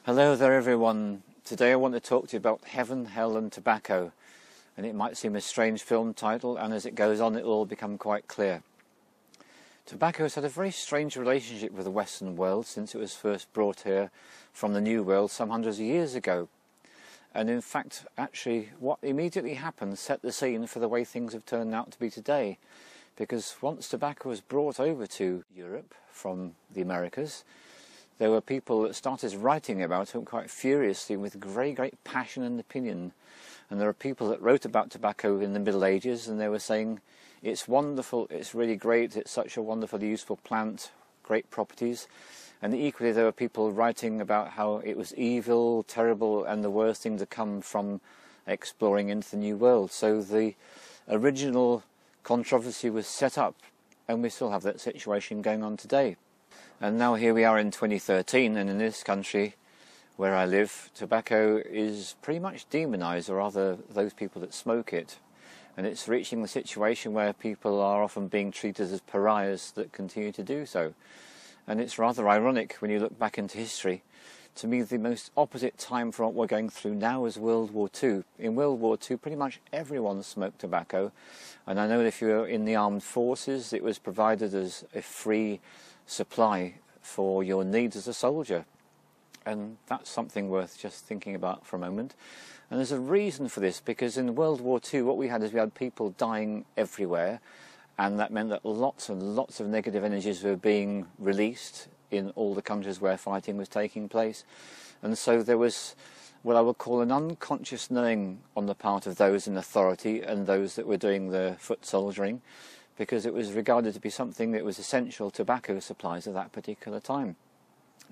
Hello there everyone. Today I want to talk to you about heaven, hell and tobacco. And it might seem a strange film title, and as it goes on it will all become quite clear. Tobacco has had a very strange relationship with the Western world since it was first brought here from the New World some hundreds of years ago. And in fact, actually, what immediately happened set the scene for the way things have turned out to be today. Because once tobacco was brought over to Europe from the Americas, there were people that started writing about it quite furiously with great passion and opinion. And there are people that wrote about tobacco in the Middle Ages, and they were saying, it's wonderful, it's really great, it's such a wonderfully useful plant, great properties. And equally there were people writing about how it was evil, terrible, and the worst thing to come from exploring into the New World. So the original controversy was set up, and we still have that situation going on today. And now here we are in 2013, and in this country where I live, tobacco is pretty much demonized, or rather those people that smoke it. And it's reaching the situation where people are often being treated as pariahs that continue to do so. And it's rather ironic when you look back into history. To me, the most opposite time from what we're going through now is World War II. In World War II, pretty much everyone smoked tobacco. And I know if you were in the armed forces, it was provided as a free supply for your needs as a soldier. And that's something worth just thinking about for a moment. And there's a reason for this, because in World War II, what we had is we had people dying everywhere. And that meant that lots and lots of negative energies were being released in all the countries where fighting was taking place. And so there was what I would call an unconscious knowing on the part of those in authority and those that were doing the foot soldiering, because it was regarded to be something that was essential tobacco supplies at that particular time.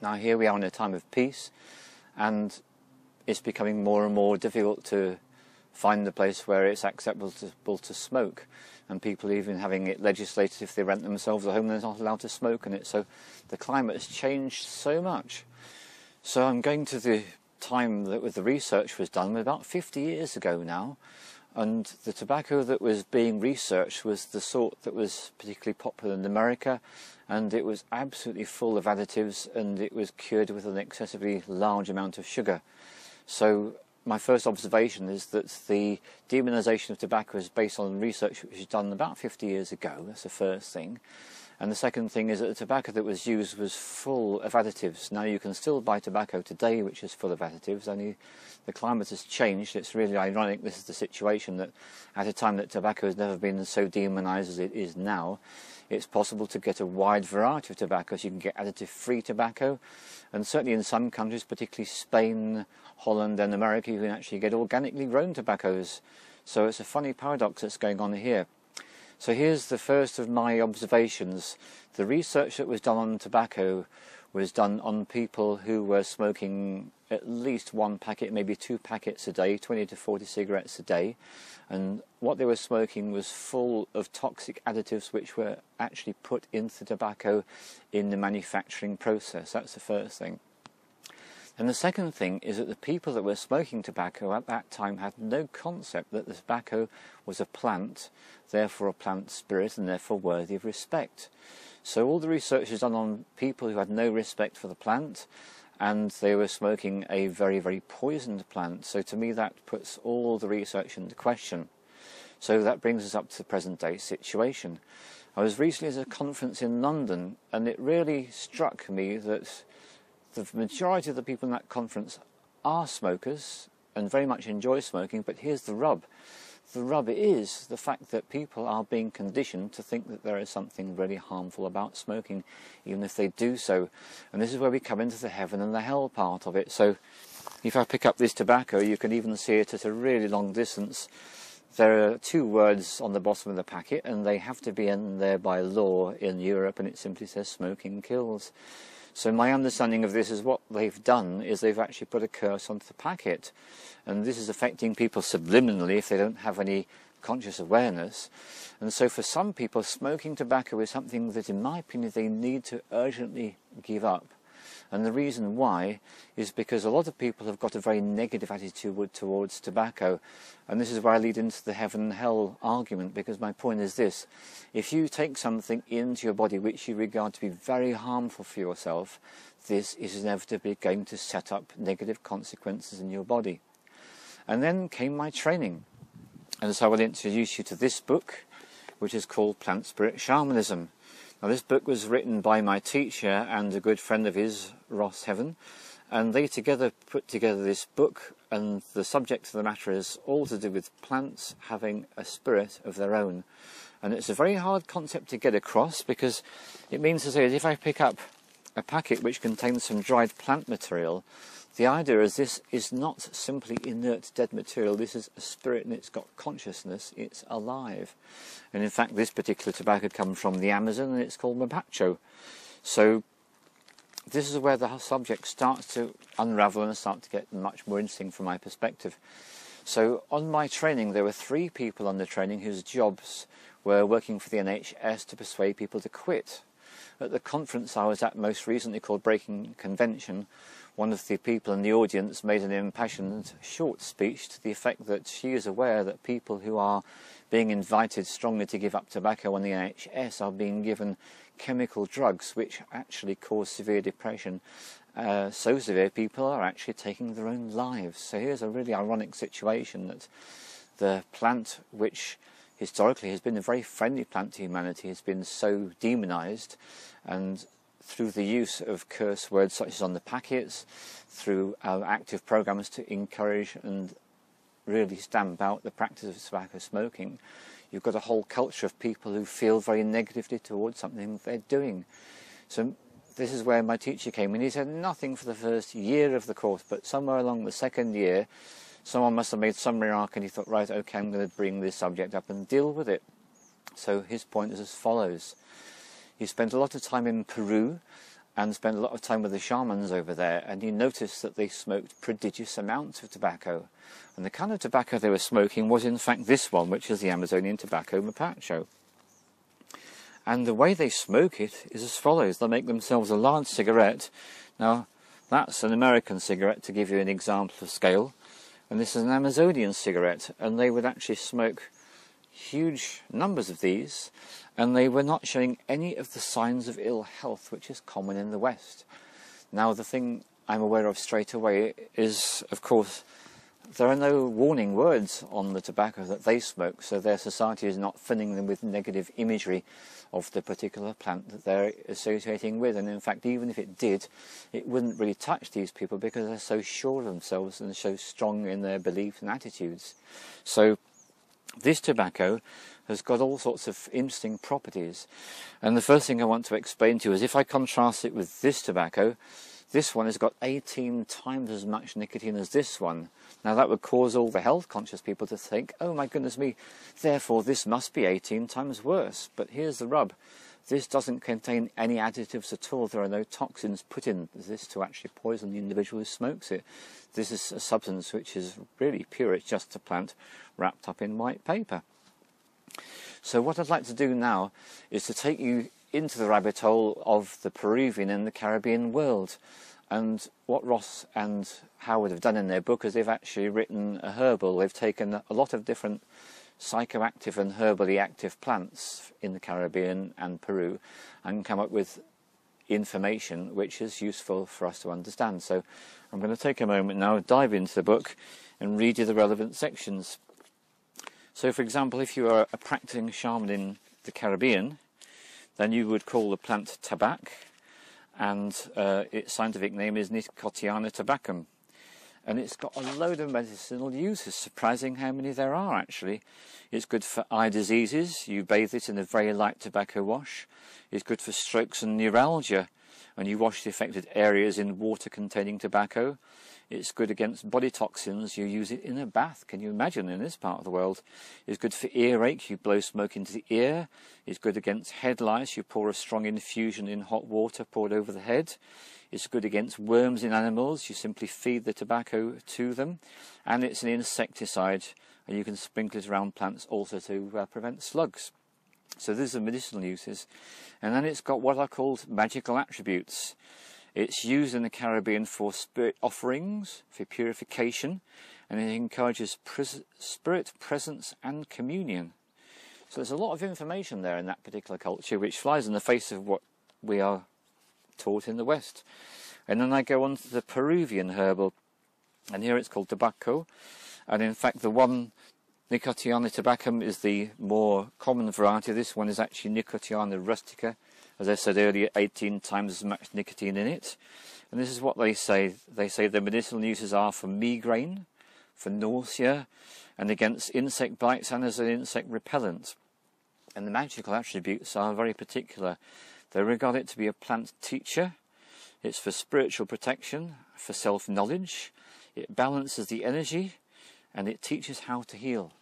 Now here we are in a time of peace, and it's becoming more and more difficult to find a place where it's acceptable to smoke, and people even having it legislated if they rent themselves a home they're not allowed to smoke in it. So the climate has changed so much. So I'm going to the time that the research was done about 50 years ago now, and the tobacco that was being researched was the sort that was particularly popular in America, and it was absolutely full of additives, and it was cured with an excessively large amount of sugar. So my first observation is that the demonization of tobacco is based on research which was done about 50 years ago. That's the first thing. And the second thing is that the tobacco that was used was full of additives. Now you can still buy tobacco today which is full of additives, only the climate has changed. It's really ironic, this is the situation, that at a time that tobacco has never been so demonized as it is now, it's possible to get a wide variety of tobaccos. You can get additive-free tobacco, and certainly in some countries, particularly Spain, Holland and America, you can actually get organically grown tobaccos. So it's a funny paradox that's going on here. So here's the first of my observations. The research that was done on tobacco was done on people who were smoking at least one packet, maybe 2 packets a day, 20 to 40 cigarettes a day. And what they were smoking was full of toxic additives which were actually put into tobacco in the manufacturing process. That's the first thing. And the second thing is that the people that were smoking tobacco at that time had no concept that the tobacco was a plant, therefore a plant spirit, and therefore worthy of respect. So all the research is done on people who had no respect for the plant, and they were smoking a very poisoned plant. So to me that puts all the research into question. So that brings us up to the present day situation. I was recently at a conference in London, and it really struck me that the majority of the people in that conference are smokers and very much enjoy smoking, but here's the rub. The rub is the fact that people are being conditioned to think that there is something really harmful about smoking, even if they do so. And this is where we come into the heaven and the hell part of it. So if I pick up this tobacco, you can even see it at a really long distance. There are 2 words on the bottom of the packet, and they have to be in there by law in Europe, and it simply says smoking kills. So my understanding of this is what they've done is they've actually put a curse onto the packet, and this is affecting people subliminally if they don't have any conscious awareness. And so for some people, smoking tobacco is something that, in my opinion, they need to urgently give up. And the reason why is because a lot of people have got a very negative attitude towards tobacco. And this is where I lead into the heaven and hell argument, because my point is this: if you take something into your body which you regard to be very harmful for yourself, this is inevitably going to set up negative consequences in your body. And then came my training. And so I will introduce you to this book, which is called Plant Spirit Shamanism. Now, this book was written by my teacher and a good friend of his, Ross Heaven, and they together put together this book, and the subject of the matter is all to do with plants having a spirit of their own. And it's a very hard concept to get across, because it means to say that if I pick up a packet which contains some dried plant material, the idea is this is not simply inert dead material. This is a spirit, and it's got consciousness, it's alive. And in fact, this particular tobacco comes from the Amazon, and it's called mapacho. So this is where the subject starts to unravel and start to get much more interesting from my perspective. So on my training, there were 3 people on the training whose jobs were working for the NHS to persuade people to quit. At the conference I was at most recently, called Breaking Convention, one of the people in the audience made an impassioned short speech to the effect that she is aware that people who are being invited strongly to give up tobacco on the NHS are being given chemical drugs which actually cause severe depression. So severe people are actually taking their own lives. So here's a really ironic situation, that the plant, which historically has been a very friendly plant to humanity, has been so demonized, and through the use of curse words such as on the packets, through active programs to encourage and really stamp out the practice of tobacco smoking, you've got a whole culture of people who feel very negatively towards something they're doing. So this is where my teacher came in. He said nothing for the first year of the course, but somewhere along the second year, someone must have made some remark, and he thought, right, okay, I'm going to bring this subject up and deal with it. So his point is as follows. He spent a lot of time in Peru and spent a lot of time with the shamans over there, and he noticed that they smoked prodigious amounts of tobacco. And the kind of tobacco they were smoking was in fact this one, which is the Amazonian tobacco mapacho. And the way they smoke it is as follows. They make themselves a large cigarette. Now, that's an American cigarette, to give you an example of scale. And this is an Amazonian cigarette, and they would actually smoke huge numbers of these, and they were not showing any of the signs of ill health, which is common in the West. Now, the thing I'm aware of straight away is, of course, there are no warning words on the tobacco that they smoke, so their society is not filling them with negative imagery of the particular plant that they're associating with. And in fact, even if it did, it wouldn't really touch these people, because they're so sure of themselves and so strong in their beliefs and attitudes. So this tobacco has got all sorts of interesting properties. And the first thing I want to explain to you is, if I contrast it with this tobacco, this one has got 18 times as much nicotine as this one. Now that would cause all the health conscious people to think, oh my goodness me, therefore this must be 18 times worse. But here's the rub. This doesn't contain any additives at all. There are no toxins put in this to actually poison the individual who smokes it. This is a substance which is really pure. It's just a plant wrapped up in white paper. So what I'd like to do now is to take you into the rabbit hole of the Peruvian and the Caribbean world. And what Ross and Howard have done in their book is they've actually written a herbal. They've taken a lot of different psychoactive and herbally active plants in the Caribbean and Peru and come up with information which is useful for us to understand. So I'm going to take a moment now, dive into the book and read you the relevant sections. So for example, if you are a practicing shaman in the Caribbean, then you would call the plant tabac, and its scientific name is Nicotiana tabacum. And it's got a load of medicinal uses, surprising how many there are actually. It's good for eye diseases. You bathe it in a very light tobacco wash. It's good for strokes and neuralgia, and you wash the affected areas in water containing tobacco. It's good against body toxins. You use it in a bath. Can you imagine, in this part of the world? It's good for earache. You blow smoke into the ear. It's good against head lice. You pour a strong infusion in hot water poured over the head. It's good against worms in animals. You simply feed the tobacco to them. And it's an insecticide, and you can sprinkle it around plants also to prevent slugs. So these are medicinal uses. And then it's got what are called magical attributes. It's used in the Caribbean for spirit offerings, for purification, and it encourages spirit presence and communion. So there's a lot of information there in that particular culture which flies in the face of what we are taught in the West. And then I go on to the Peruvian herbal, and here it's called tobacco, and in fact the one Nicotiana tabacum is the more common variety. This one is actually Nicotiana rustica, as I said earlier, 18 times as much nicotine in it. And this is what they say. They say the medicinal uses are for migraine, for nausea, and against insect bites, and as an insect repellent. And the magical attributes are very particular. They regard it to be a plant teacher. It's for spiritual protection, for self-knowledge. It balances the energy, and it teaches how to heal.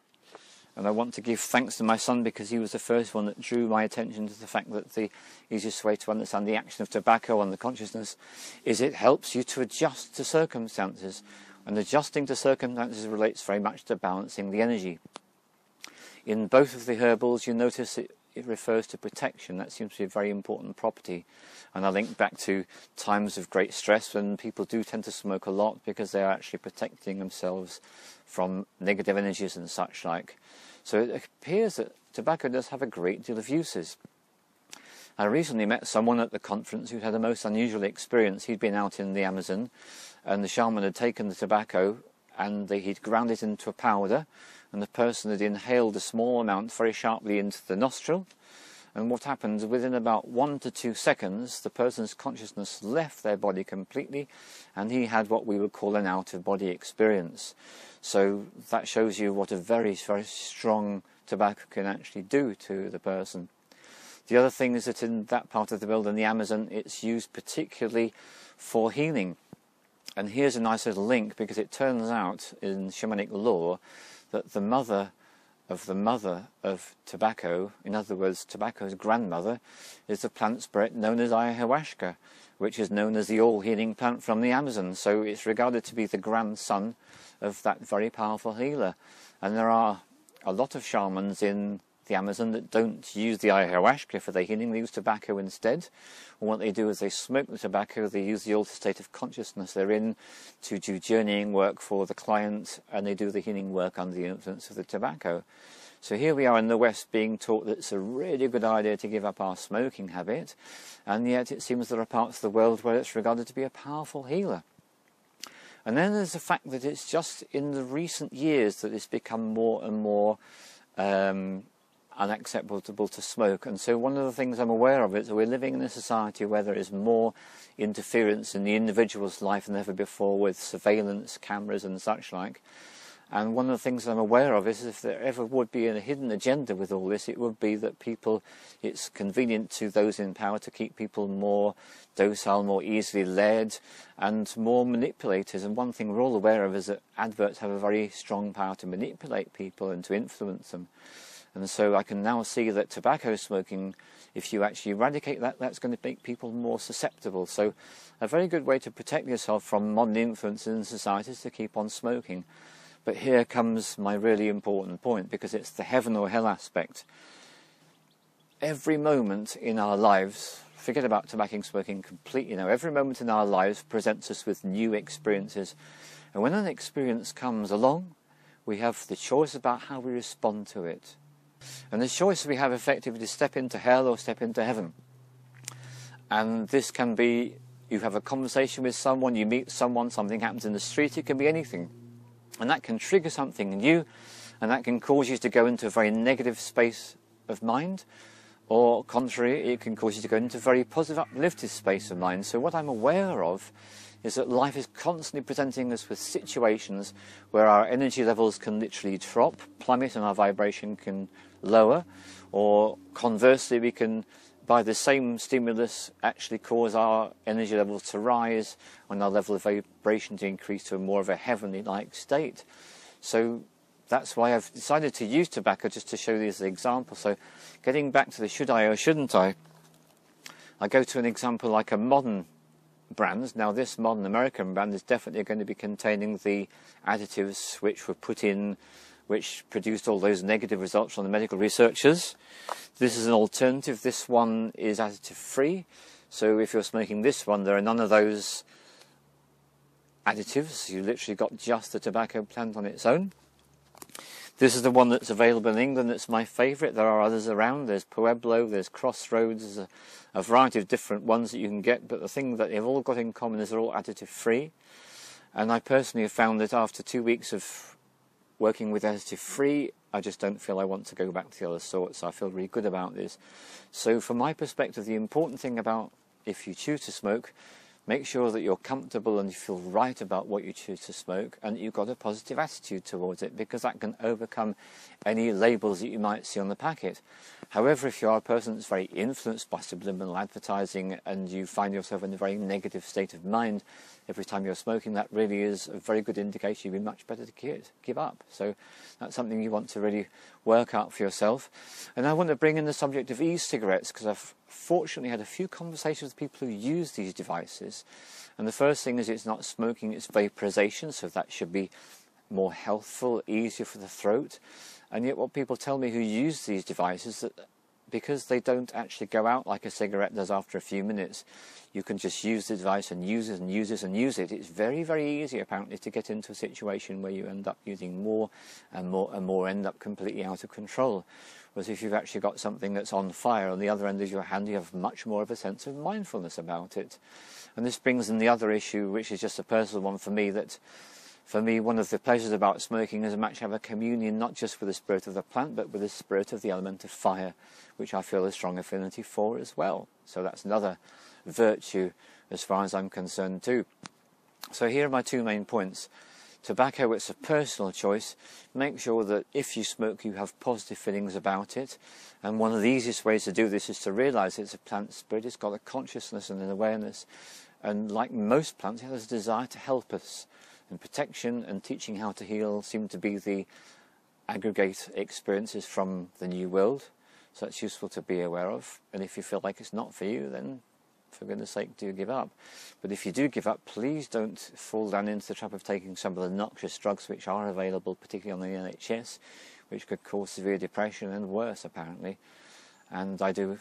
And I want to give thanks to my son because he was the first one that drew my attention to the fact that the easiest way to understand the action of tobacco on the consciousness is it helps you to adjust to circumstances. And adjusting to circumstances relates very much to balancing the energy. In both of the herbals, you notice it refers to protection. That seems to be a very important property. And I link back to times of great stress when people do tend to smoke a lot because they are actually protecting themselves from negative energies and such like. So it appears that tobacco does have a great deal of uses. I recently met someone at the conference who had a most unusual experience. He'd been out in the Amazon and the shaman had taken the tobacco and he'd ground it into a powder, and the person had inhaled a small amount very sharply into the nostril. And what happened, within about 1 to 2 seconds, the person's consciousness left their body completely, and he had what we would call an out-of-body experience. So that shows you what a very, very strong tobacco can actually do to the person. The other thing is that in that part of the world, in the Amazon, it's used particularly for healing. And here's a nice little link, because it turns out in shamanic lore that the mother of tobacco, in other words, tobacco's grandmother, is the plant spirit known as ayahuasca, which is known as the all-healing plant from the Amazon. So it's regarded to be the grandson of that very powerful healer. And there are a lot of shamans in the Amazon that don't use the ayahuasca for their healing. They use tobacco instead. And what they do is they smoke the tobacco, they use the altered state of consciousness they're in to do journeying work for the client, and they do the healing work under the influence of the tobacco. So here we are in the West being taught that it's a really good idea to give up our smoking habit, and yet it seems there are parts of the world where it's regarded to be a powerful healer. And then there's the fact that it's just in the recent years that it's become more and more unacceptable to smoke. And so one of the things I'm aware of is that we're living in a society where there is more interference in the individual's life than ever before, with surveillance cameras and such like. And one of the things I'm aware of is if there ever would be a hidden agenda with all this, it would be that it's convenient to those in power to keep people more docile, more easily led, and more manipulated. And one thing we're all aware of is that adverts have a very strong power to manipulate people and to influence them. And so I can now see that tobacco smoking, if you actually eradicate that, that's going to make people more susceptible. So a very good way to protect yourself from modern influences in society is to keep on smoking. But here comes my really important point, because it's the heaven or hell aspect. Every moment in our lives, forget about tobacco smoking completely now, every moment in our lives presents us with new experiences. And when an experience comes along, we have the choice about how we respond to it. And the choice we have effectively to step into hell or step into heaven. And this can be, you have a conversation with someone, you meet someone, something happens in the street, it can be anything. And that can trigger something in you, and that can cause you to go into a very negative space of mind, or contrary, it can cause you to go into a very positive, uplifted space of mind. So what I'm aware of is that life is constantly presenting us with situations where our energy levels can literally drop, plummet, and our vibration can lower, or conversely we can, by the same stimulus, actually cause our energy levels to rise and our level of vibration to increase to more of a heavenly-like state. So that's why I've decided to use tobacco, just to show you as an example. So getting back to the should I or shouldn't I go to an example like a modern brand. Now this modern American brand is definitely going to be containing the additives which were put in, which produced all those negative results from the medical researchers. This is an alternative. This one is additive free, So if you're smoking this one, there are none of those additives. You literally got just the tobacco plant on its own. This is the one that's available in England. It's my favourite. There are others around. There's Pueblo, there's Crossroads, there's a variety of different ones that you can get, but the thing that they've all got in common is they're all additive free. And I personally have found that after 2 weeks of working with additive free, I just don't feel I want to go back to the other sorts. I feel really good about this. So from my perspective, the important thing about if you choose to smoke, make sure that you're comfortable and you feel right about what you choose to smoke, and that you've got a positive attitude towards it, because that can overcome any labels that you might see on the packet. However, if you are a person that's very influenced by subliminal advertising and you find yourself in a very negative state of mind every time you're smoking, that really is a very good indication you'd be much better to give up. So that's something you want to really work out for yourself. And I want to bring in the subject of e-cigarettes, because I've fortunately had a few conversations with people who use these devices. And the first thing is, it's not smoking, it's vaporization, so that should be more healthful, easier for the throat. And yet what people tell me who use these devices, that because they don't actually go out like a cigarette does after a few minutes, you can just use the device and use it and use it and use it. It's very, very easy apparently to get into a situation where you end up using more and more and more, end up completely out of control. Whereas if you've actually got something that's on fire on the other end of your hand, you have much more of a sense of mindfulness about it. And this brings in the other issue, which is just a personal one for me, that for me, one of the pleasures about smoking is to actually have a communion, not just with the spirit of the plant, but with the spirit of the element of fire, which I feel a strong affinity for as well. So that's another virtue as far as I'm concerned too. So here are my two main points. Tobacco, it's a personal choice. Make sure that if you smoke, you have positive feelings about it. And one of the easiest ways to do this is to realise it's a plant spirit. It's got a consciousness and an awareness. And like most plants, it has a desire to help us. And protection and teaching how to heal seem to be the aggregate experiences from the New World. So it's useful to be aware of. And if you feel like it's not for you, then for goodness sake, do give up. But if you do give up, please don't fall down into the trap of taking some of the noxious drugs which are available, particularly on the NHS, which could cause severe depression and worse, apparently. And I do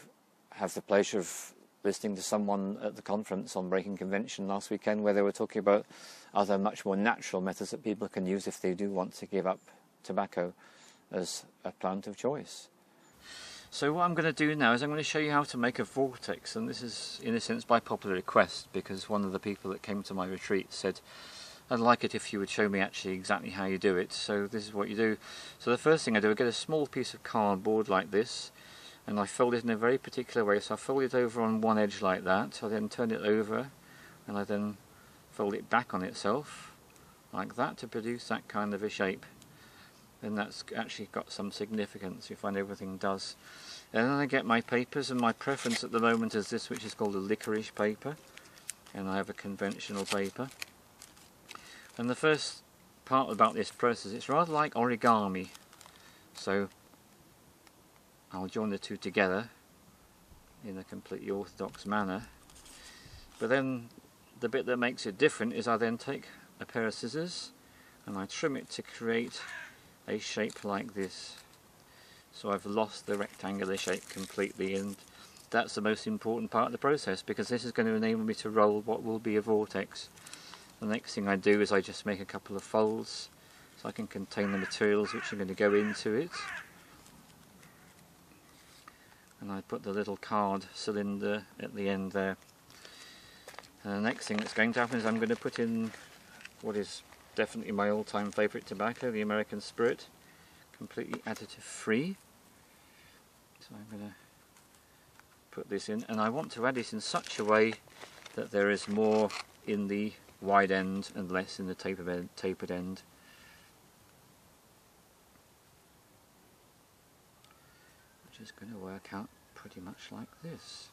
have the pleasure of listening to someone at the conference on Breaking Convention last weekend, where they were talking about other much more natural methods that people can use if they do want to give up tobacco as a plant of choice. So what I'm going to do now is I'm going to show you how to make a vortex, and this is in a sense by popular request, because one of the people that came to my retreat said, I'd like it if you would show me actually exactly how you do it. So this is what you do. So the first thing I do, I get a small piece of cardboard like this, and I fold it in a very particular way. So I fold it over on one edge like that, I then turn it over, and I then fold it back on itself like that to produce that kind of a shape. And that's actually got some significance, you find everything does. And then I get my papers, and my preference at the moment is this, which is called a licorice paper, and I have a conventional paper. And the first part about this process, it's rather like origami. So I'll join the two together in a completely orthodox manner. But then the bit that makes it different is I then take a pair of scissors and I trim it to create a shape like this. So I've lost the rectangular shape completely, and that's the most important part of the process, because this is going to enable me to roll what will be a vortex. The next thing I do is I just make a couple of folds so I can contain the materials which are going to go into it. And I put the little card cylinder at the end there. And the next thing that's going to happen is I'm going to put in what is definitely my all-time favourite tobacco, the American Spirit, completely additive free. So I'm going to put this in, and I want to add it in such a way that there is more in the wide end and less in the tapered end. Which is going to work out pretty much like this.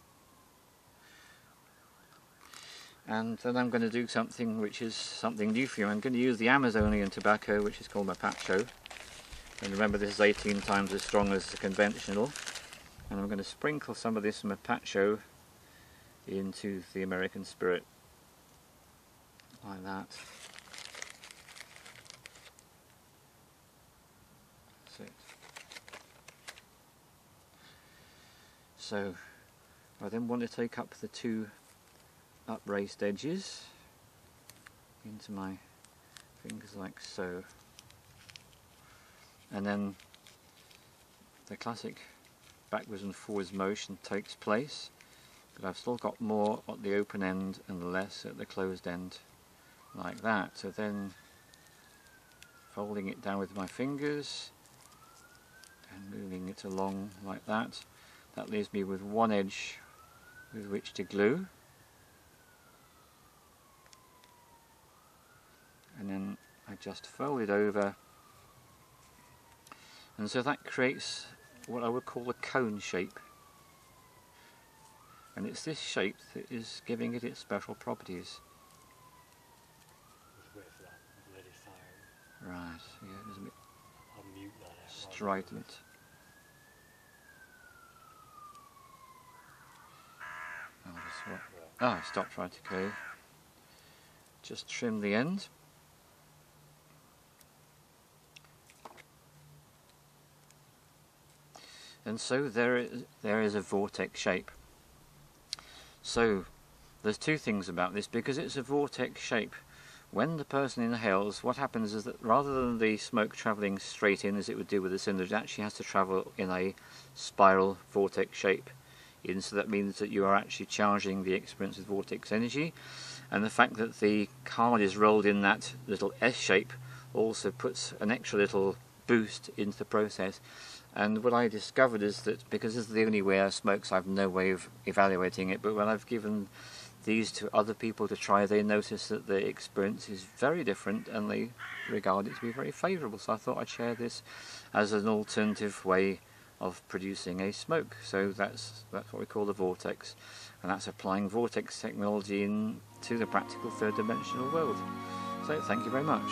And then I'm going to do something which is something new for you. I'm going to use the Amazonian tobacco, which is called Mapacho. And remember, this is 18 times as strong as the conventional. And I'm going to sprinkle some of this Mapacho into the American Spirit, like that. That's it. So I then want to take up the two upraised edges into my fingers like so, and then the classic backwards and forwards motion takes place, but I've still got more at the open end and less at the closed end, like that. So then folding it down with my fingers and moving it along like that, that leaves me with one edge with which to glue, and then I just fold it over, and so that creates what I would call a cone shape, and it's this shape that is giving it its special properties. Just wait for that bloody fire. Right, yeah, it was a bit I'll mute that out. strident. Ah, it stopped right, okay. Just trim the end. And so there is a vortex shape. So there's two things about this. Because it's a vortex shape, when the person inhales, what happens is that rather than the smoke travelling straight in as it would do with the cinder, it actually has to travel in a spiral vortex shape in. So that means that you are actually charging the experience with vortex energy, and the fact that the card is rolled in that little S shape also puts an extra little boost into the process. And what I discovered is that, because this is the only way I smoke, so I have no way of evaluating it, but when I've given these to other people to try, they notice that the experience is very different and they regard it to be very favourable. So I thought I'd share this as an alternative way of producing a smoke. So that's what we call the vortex, and that's applying vortex technology into the practical third dimensional world. So thank you very much.